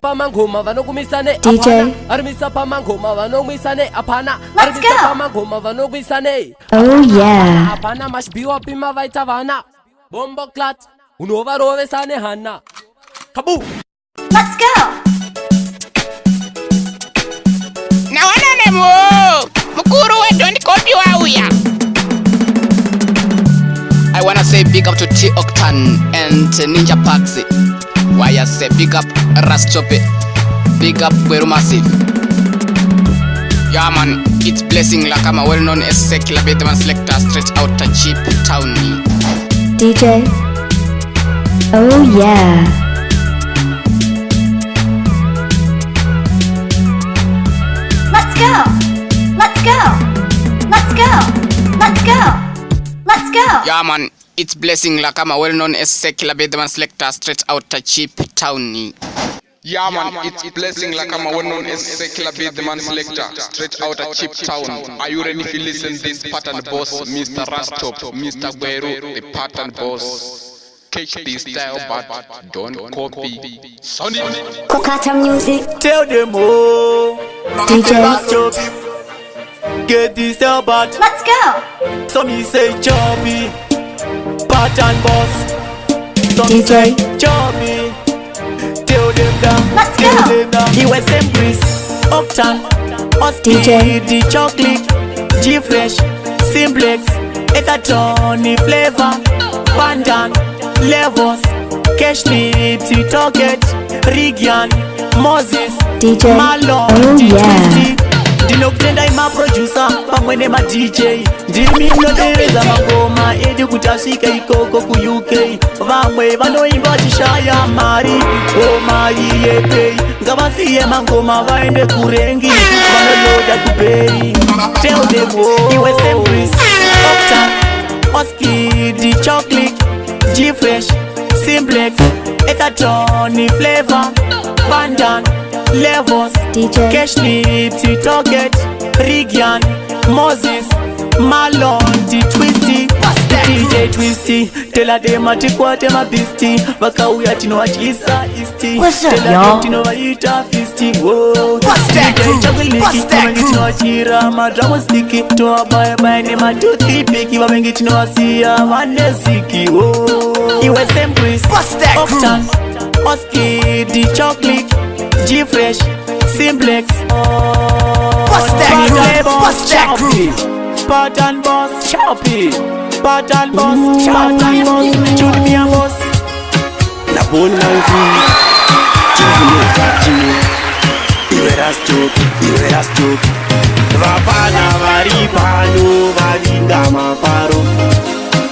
Pamangoma vanokumisane DJ Armisa pamangoma vanokumisane apana Let's go. Pamangoma vanokumisane Oh yeah apana mashbiwa pima vaita vana Bombo clat unova rove sane hana Kabu Let's go Nawana nemo Mukuru we don't copy wauya I wanna say big up to T-Octan and Ninja Paxi. Why I say big up Raschope, big up Kweru Massive. Yeah man, it's blessing like I'm a well-known as secular Bedman selector straight out a cheap town. DJ Oh yeah Let's go Let's go Let's go Let's go Let's go Yeah man, it's blessing like I'm a well-known as secular Bedman selector straight out a cheap town. Yeah man, it's blessing like I'm a well-known as secular Bedman selector straight out a cheap town. Are you ready to listen this pattern boss, Mr. Rastop, Mr. Guero, the pattern boss? Catch this style but don't copy. Sound it. Kokata music Tell them all DJ Get this style but Let's go some me say chubby pattern boss. Some DJ. say chubby. Tell them down. Let's Tell go. them down. USM Breeze Octan DJ. The chocolate G Fresh Simplex Ekatoni Flavor Pandan Levels Cash Nipsey Target Rigian Moses DJ Malone Oh yeah Ndinokutenda ima producer pamwe nema DJ ndimi mnodereza magoma edi kuti asvike ikoko ku UK vamwe vanoimba vachishaya mari o mari yepei ngavasiye mangoma vaende kurengi vanoloda kuperi Tell them iwe Sembris Octan Oskidi Chocolate G Fresh Simplex Ekatoni Flavor Pandan Levels DJ Cash Nipsey Target Rigian Moses Malone the Twisty DJ Twisty Tell them atikwate mabisti vakauya tinovachisa isti What's up, Tell them y'all? tinovaita fisti Whoa that groove? Chocolate What's that vavengi groove? tinovachira madramostiki tovabaya nematoothpiki vavengi tinovasiya vanesiki iwe Sembris Octan Oskidi Chocolate G Fresh Simplex Pattern boss Choppy Pattern boss Pattern boss Chudi me a boss La bona mvumi chimune iwe rastoki vapana vari pano vavinga mafaro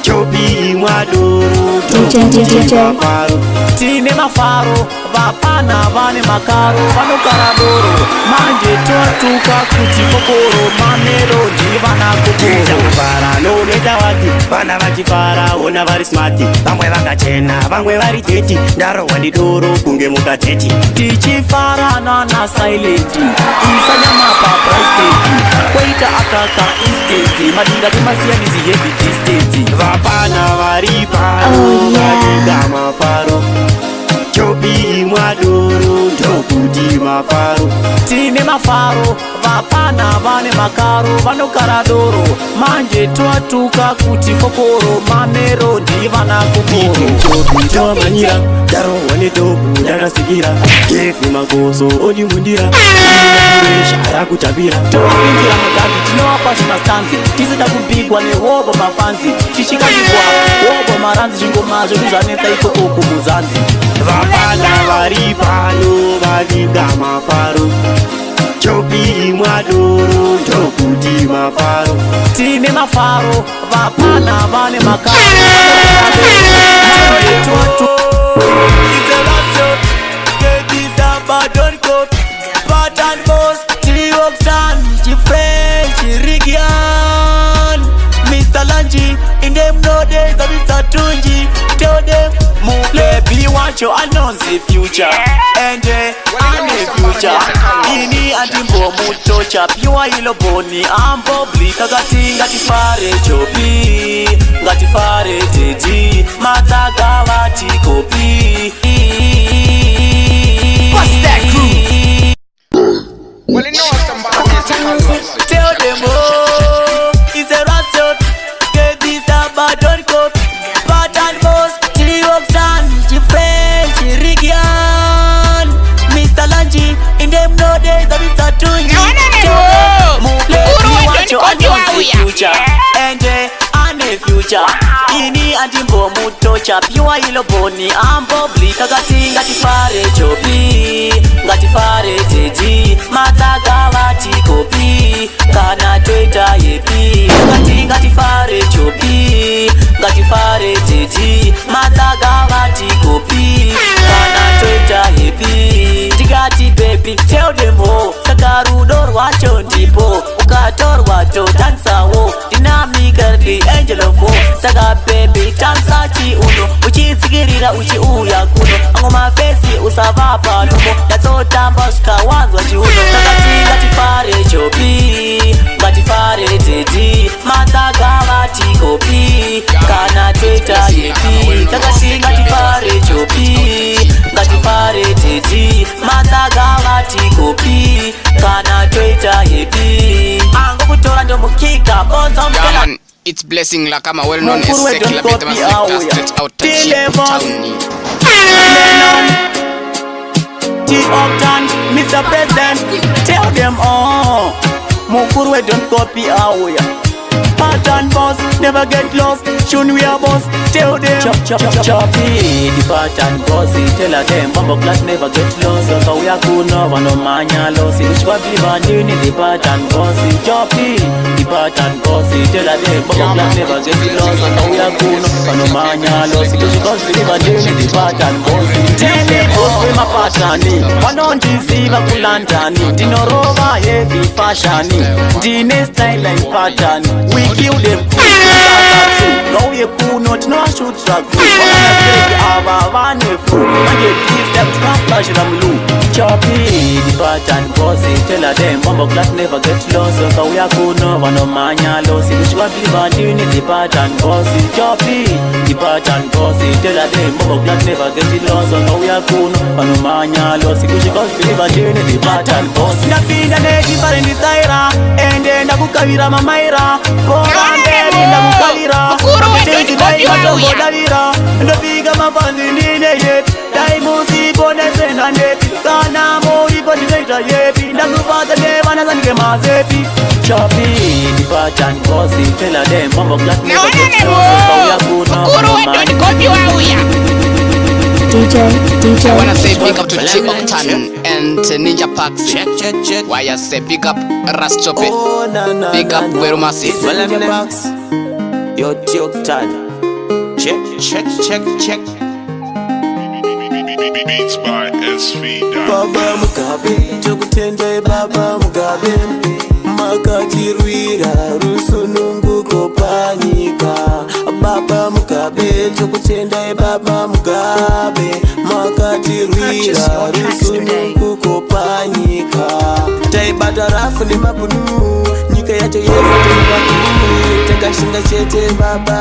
chopi mwadoro DJ mafaro tine mafaro vapana vane makaro vanogara doro manje totuka kuti kokoro mamelodi vana kokoro kufara noneta wati vana vachifara ona vari smati vamwe vakachena vamwe vari teti ndarohwa ndidoro kunge mukateti tichifarana na silenti isanyamapa praisteti kweita akaka isteti madinga temasiyanizi heavy distance vapana vari pano Oh, yeah. vavinga mafaro chopi mwadoro ndokuti mafaro tine mafaro vapana vane makaro vanogara doro manje twatuka kuti kokoro mamerodi vana kokoro chopi chamanyira ndarohwa nedobu ndakasikira kefi magoso ondimundira inesha rakutapira topinzira muganzi tinovapa zvimastanzi tisida kubigwa nehobo mafanzi tichikanyigwa hobo maranzi zvingomazvo zvizvanetsa ikoko kumuzanzi vapana vari pano vavinga mafaro chopi mwadoro ndokuti mafaro tine mafaro vapana vane makaro Announce the future and I'm the future. Ini antimbo mutocha piwa ilo boni ambo blika gati ngatifare chopi ngatifare teji mataga wati kopi. What's that? In them no days that we start to future ende ane future ini andimbo mutocha piwa ilo boni ambo blika gati fare chopi ngati fare teji mataga vati kopi kana tweta yepi ngati fare chopi ngati fare teji mataga vati kopi kana tweta yepi tigati baby tell them ho sakarudor wacho ndipo ukatorwa to dansawo dinamika the angel of war saka baby tansachi uno uchitsikirira uchi uya kuno angoma face usavapa lumo yatsotamba skawanzwa chiuno ngati fare chopi ngati fare teji matsaga vati kopi kana tweta yepi ngati fare chopi ngati fare teji matsaga vati kopi kana tweta yepi ango kutora ndo mukika bonza mkala. It's blessing like I'm well known as Secular Beat, the man selector straight out to Chip Town. T-Octan, Mr. President, tell them all. Mukurwe don't copy our pattern boss, never get lost. Shun we are boss, tell them. Choppy, the pattern boss, tell them. Bumbo class never get lost. So we are cool, no one no mania loss. Which what we want to the pattern boss. Choppy, the pattern boss, tell them. Bumbo class never get lost. So we are cool, no one no mania loss. Which what we want to the pattern boss. Tell them boss, we my pattern. One on DC, Vakulantani. Dino Rova, heavy fashion. Dine style and pattern. We kill them. No you cool not no shoot track. One give them trap flash them loop. Choppy the pattern bossy tell them Bumbo class never get lost. So we are cool no one no mania lossy. Which what we want to the pattern bossy. Choppy the pattern bossy tell them Bumbo class never get lost. So we are cool no one no mania lossy. Which what we want to the pattern bossy. Napinda different style and then nakukavira mamaira. Ndopiga mapanzi ndine yepi daimusi pone sena nepi kana mori poti zeita yepi ndakupata devana zanike mazepi Choppy the pattern bossy tell them Bumbo class never get lost. DJ. I wanna say big up to T-Octan and Ninja Paxi. Why I say big up Raschope, big up Gweru Massive. Yo T-Octan. Check. Beats by SV. Baba Mugabe, tukutende Baba Mugabe, makatirwira rusunungu kopanyika. Baba Mugabe, tukutende Baba Mugabe, makatirwira rusunungu kopanyika. Taibata rafu ni mabunu, nyika yacho yesu tuliwaku. Tekashinga chete Baba,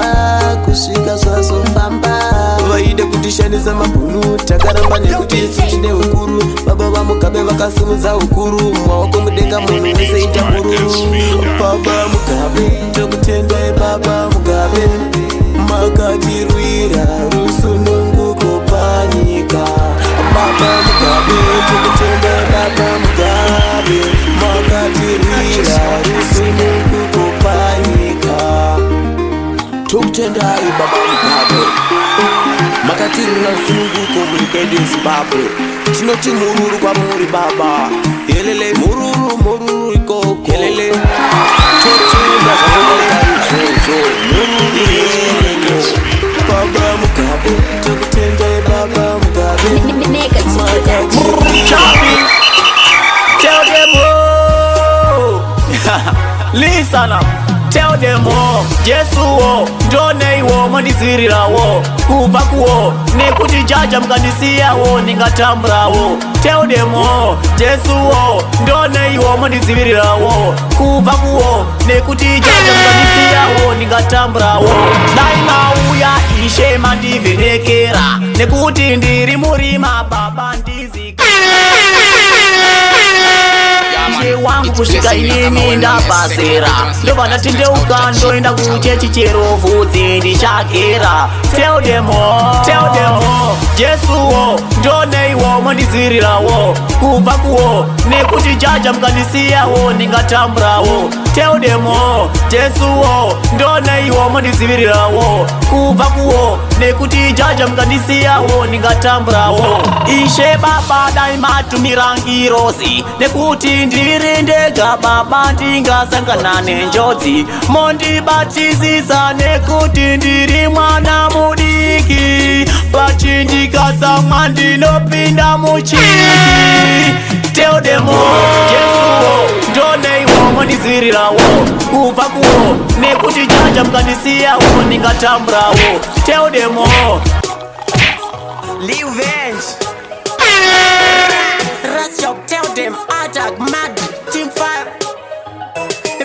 kushika swaso famba. Vaide kutishanisa mabunu, takaramba nekuti sitine ukuru. Baba wa Mugabe vakasimuza ukuru, mwawako mudenga munu wese itamuru. Baba Mugabe, tukutende Baba Mugabe, makatirwira rusunungu kopanyika. Baba Mugabe, tukutende Baba Mugabe, makatirwira rusunungu kopanyika. Tukutende Baba Mugabe, makatirwira rusunungu komulikende Zimbabwe. Tinoti mururu kwa muri Baba, yelele mururu ikoko yelele. Chochunda Baba Mugabe, tukutende Baba Mugabe, Choppy, tell them all. Listen up. Tell them all, Jesu wo, ndone iwo mandizirira wo, kuva kuwo, nekuti jaja mkandisia wo, ningatambra wo. Tell them all, Jesu wo, ndone iwo mandizirira wo, kuva kuwo, nekuti jaja mkandisia wo, ningatambra wo. Daima uya ishe mandivenekera, nekuti ndiri murima baba ndizika. Wangu kushika inini ndapasira, ndovana tinde ukando inda kuchechi cherovu zindi shakira. Tell them all, Jesu wo, ndoneiwo mondizirirawo kubva kuwo nekuti jaja mukandisiyawo ningatamburawo tell them all Jesuwo ndoneiwo mondizivirirawo kubva kuwo nekuti jaja mukandisiyawo ningatamburawo ishe baba dai matumirangirozi nekuti ndiri ndega baba ndingasangana nenjodzi mondibatizisa nekuti ndiri mwana mudiki pachindikatsamwa ndinopinda muchiki tell them all Jesuwo ndoneiwo mondizirirawo kubva kuwo nekuti jaja mukandisiyawo ningatamburawo tell them all Revenge Rastchop tell them attack mad team fire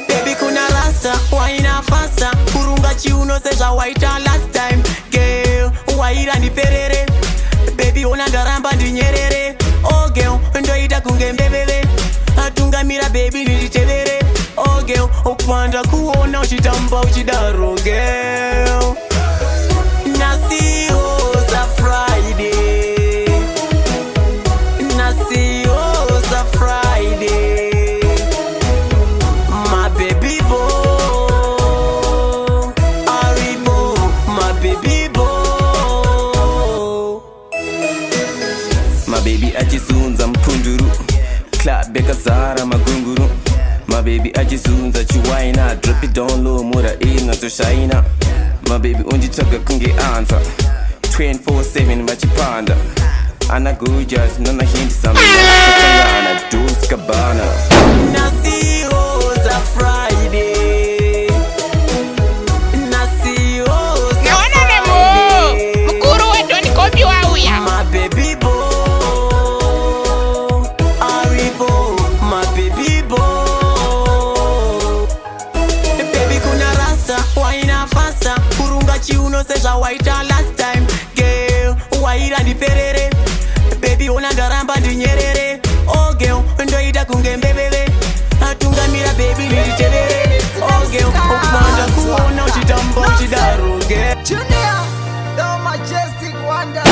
baby kuna rasta waina fasta kurunga chiuno sezva waita last time girl waira ndiperere baby ona ndaramba ndinyerere oh girl ndoita kunge mbeveve atungamira baby nditevere oh girl upanda kuona uchitamba uchidaro girl nasio za Friday nasio za Friday my baby boy Aribo my baby boy my baby achizunza mpunduru clap bekazara magunguru my baby achizunza chiwaina drop it down low mura inga to shine my baby unditaka kunge answer 24/7 machipanda ana gorgeous nona hindi samana dos cabana nasio za Friday nasio za naona nemo mkuru wa doni kopi wauya my baby boy Aribo my baby boy baby kuna rasta waina fasta kurunga chiuno sezva waita last time girl waira ndiperere baby ona ndaramba ndinyerere oh girl ndoita kunge mbeveve atungamira baby nditevere oh girl upanda kuona uchitamba uchidaro girl Junior the majestic wonders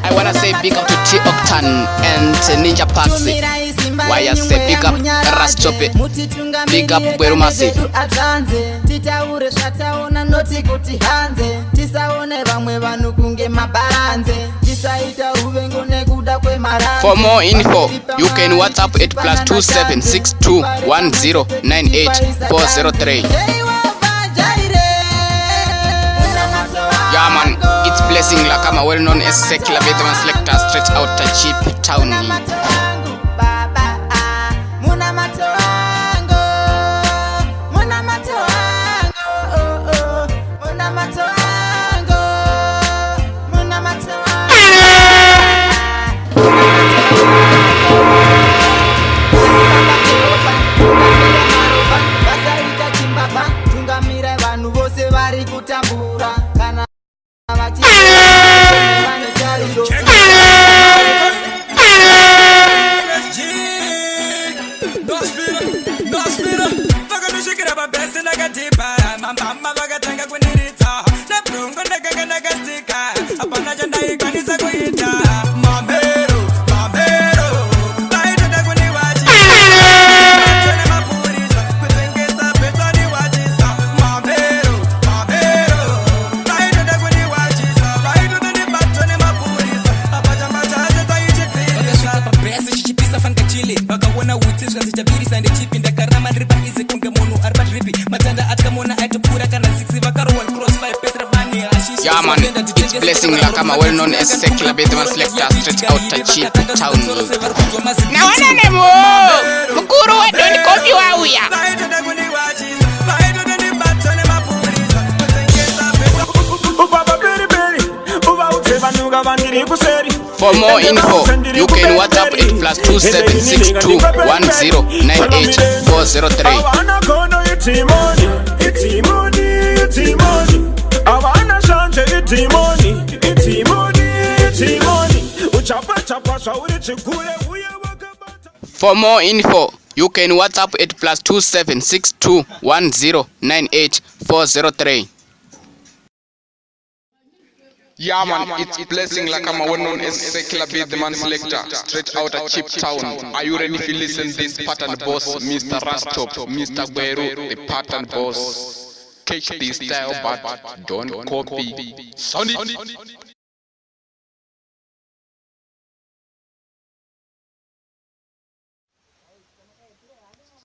I wanna say big up to T-Octane and Ninja Paxi. Why I say big up Rastchop, big up Bwerumasi. titaure zvataona noti kuti hanze tisaone vamwe vanhu kunge mabaranze tisaita uvengo nekuda kwemaranze. For more info, you can WhatsApp at +27621098403. Yeah man, it's Blessing Lakama, well known as Secular Bedman Selector, straight out to Cheap Town. Yeah man, it's Blessing Lakama, well known as Secular Bedman Selector, straight out to Cheap Town. Naona nemo mkuru wa doni kopi wauya For more info, you can WhatsApp at +2762 1098 403. For more info, you can WhatsApp at +2762 1098 403. Yeah man, it's blessing like I'm well known as Secular Beat the man selector, straight out of Chip Town. Are you ready to listen this pattern boss, Mr. Rastop, Mr. Guero, the pattern boss? Catch this style but don't copy. Sonny.